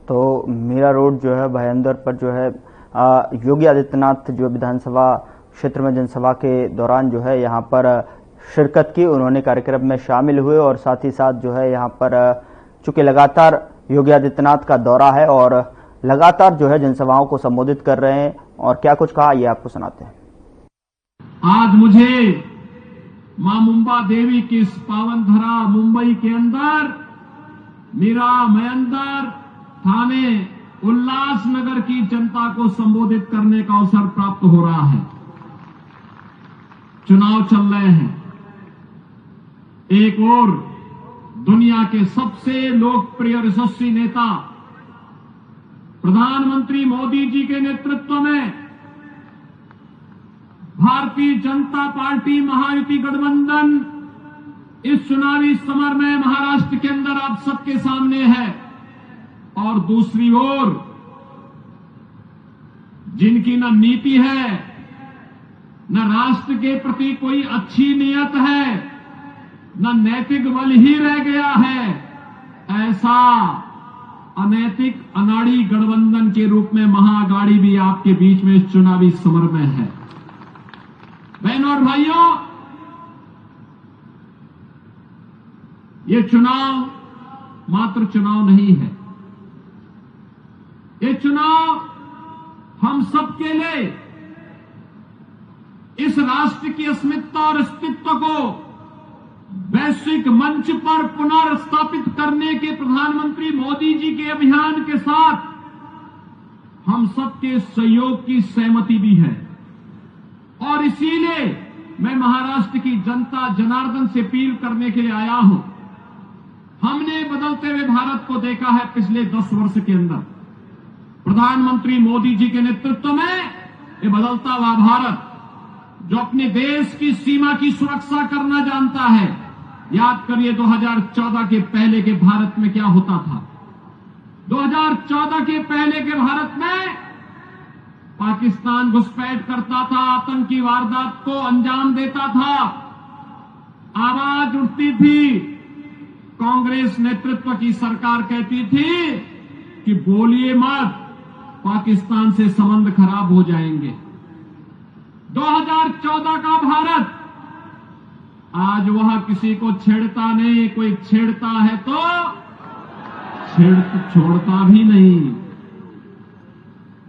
तो मीरा रोड जो है भयंदर पर जो है योगी आदित्यनाथ जो विधानसभा क्षेत्र में जनसभा के दौरान जो है यहाँ पर शिरकत की, उन्होंने कार्यक्रम में शामिल हुए और साथ ही साथ जो है यहाँ पर चूंकि लगातार योगी आदित्यनाथ का दौरा है और लगातार जो है जनसभाओं को संबोधित कर रहे हैं और क्या कुछ कहा ये आपको सुनाते हैं। आज मुझे मां मुंबा देवी की इस पावन धरा मुंबई के अंदर मीरा मयंदर थाने उल्लासनगर की जनता को संबोधित करने का अवसर प्राप्त हो रहा है। चुनाव चल रहे हैं। एक और दुनिया के सबसे लोकप्रिय यशस्वी नेता प्रधानमंत्री मोदी जी के नेतृत्व में भारतीय जनता पार्टी महायुति गठबंधन इस चुनावी समर में महाराष्ट्र के अंदर आप सबके सामने है। और दूसरी ओर जिनकी न नीति है न राष्ट्र के प्रति कोई अच्छी नियत है न नैतिक बल ही रह गया है, ऐसा अनैतिक अनाड़ी गठबंधन के रूप में महाअघाड़ी भी आपके बीच में इस चुनावी समर में है। बहनों और भाइयों, ये चुनाव मात्र चुनाव नहीं है, ये चुनाव हम सबके लिए इस राष्ट्र की अस्मिता और अस्तित्व को वैश्विक मंच पर पुनर्स्थापित करने के प्रधानमंत्री मोदी जी के अभियान के साथ हम सबके सहयोग की सहमति भी है। और इसीलिए मैं महाराष्ट्र की जनता जनार्दन से अपील करने के लिए आया हूं। हमने बदलते हुए भारत को देखा है पिछले 10 वर्ष के अंदर। प्रधानमंत्री मोदी जी के नेतृत्व में ये बदलता हुआ भारत जो अपने देश की सीमा की सुरक्षा करना जानता है। याद करिए 2014 के पहले के भारत में क्या होता था। 2014 के पहले के भारत में पाकिस्तान घुसपैठ करता था, आतंकी वारदात को अंजाम देता था, आवाज उठती थी। कांग्रेस नेतृत्व की सरकार कहती थी कि बोलिए मत, पाकिस्तान से संबंध खराब हो जाएंगे। 2014 का भारत आज वह किसी को छेड़ता नहीं, कोई छेड़ता है तो छोड़ता भी नहीं।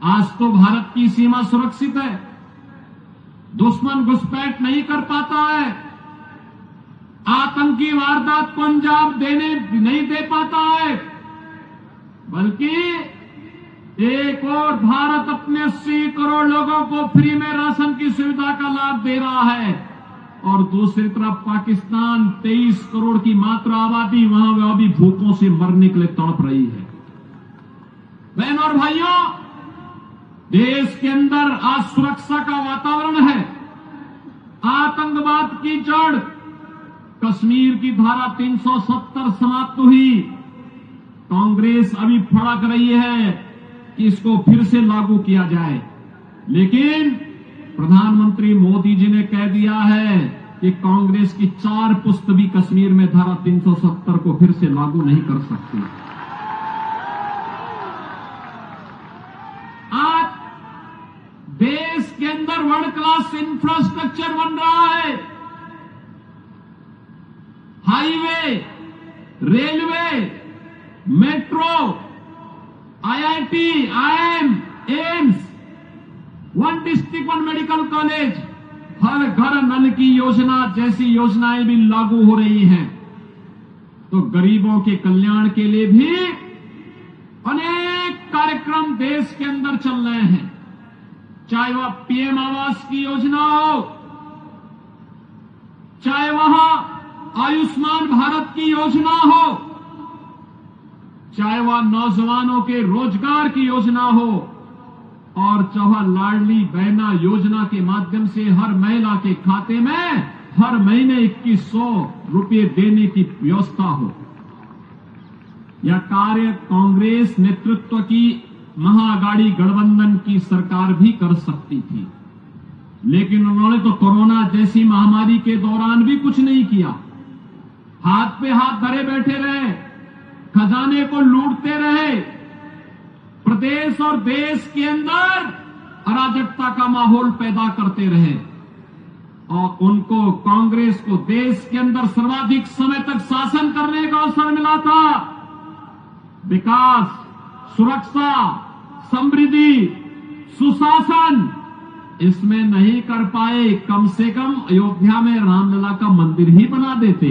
आज तो भारत की सीमा सुरक्षित है, दुश्मन घुसपैठ नहीं कर पाता है, आतंकी वारदात को अंजाम नहीं दे पाता है, बल्कि एक और भारत अपने 80 करोड़ लोगों को फ्री में राशन की सुविधा का लाभ दे रहा है और दूसरी तरफ पाकिस्तान 23 करोड़ की मात्र आबादी वहां भी भूखों से मरने के लिए तड़प रही है। बहनों और भाइयों, देश के अंदर आज सुरक्षा का वातावरण है। आतंकवाद की जड़ कश्मीर की धारा 370 समाप्त हुई। कांग्रेस अभी फड़क रही है कि इसको फिर से लागू किया जाए, लेकिन प्रधानमंत्री मोदी जी ने कह दिया है कि कांग्रेस की 4 पुस्त भी कश्मीर में धारा 370 को फिर से लागू नहीं कर सकती। आज देश के अंदर वर्ल्ड क्लास इंफ्रास्ट्रक्चर बन रहा है। Highway, railway, metro, IIT, IIM, AIIMS, 1 district 1 medical college, हर घर नल की योजना जैसी योजनाएं भी लागू हो रही हैं। तो गरीबों के कल्याण के लिए भी अनेक कार्यक्रम देश के अंदर चल रहे हैं। चाहे वह पीएम आवास की योजना हो, चाहे वह आयुष्मान भारत की योजना हो, चाहे वह नौजवानों के रोजगार की योजना हो और चाहे लाडली बहना योजना के माध्यम से हर महिला के खाते में हर महीने 2100 रुपये देने की व्यवस्था हो। यह कार्य कांग्रेस नेतृत्व की महाअघाड़ी गठबंधन की सरकार भी कर सकती थी, लेकिन उन्होंने तो कोरोना जैसी महामारी के दौरान भी कुछ नहीं किया। हाथ पे हाथ धरे बैठे रहे, खजाने को लूटते रहे, प्रदेश और देश के अंदर अराजकता का माहौल पैदा करते रहे और उनको, कांग्रेस को देश के अंदर सर्वाधिक समय तक शासन करने का अवसर मिला था। विकास, सुरक्षा, समृद्धि, सुशासन इसमें नहीं कर पाए। कम से कम अयोध्या में रामलला का मंदिर ही बना देते,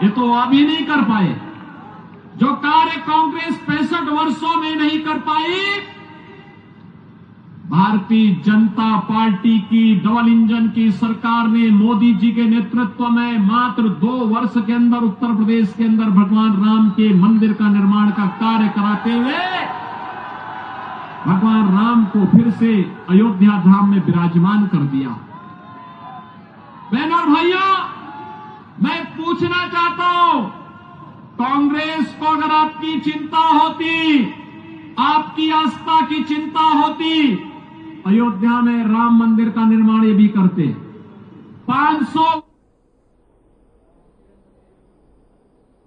ये तो अभी नहीं कर पाए। जो कार्य कांग्रेस 65 वर्षों में नहीं कर पाई, भारतीय जनता पार्टी की डबल इंजन की सरकार ने मोदी जी के नेतृत्व में मात्र 2 वर्ष के अंदर उत्तर प्रदेश के अंदर भगवान राम के मंदिर का निर्माण का कार्य कराते हुए भगवान राम को फिर से अयोध्या धाम में विराजमान कर दिया। बहनों और भाइयों, मैं पूछना चाहता हूं, कांग्रेस को अगर आपकी चिंता होती, आपकी आस्था की चिंता होती, अयोध्या में राम मंदिर का निर्माण ये भी करते। 500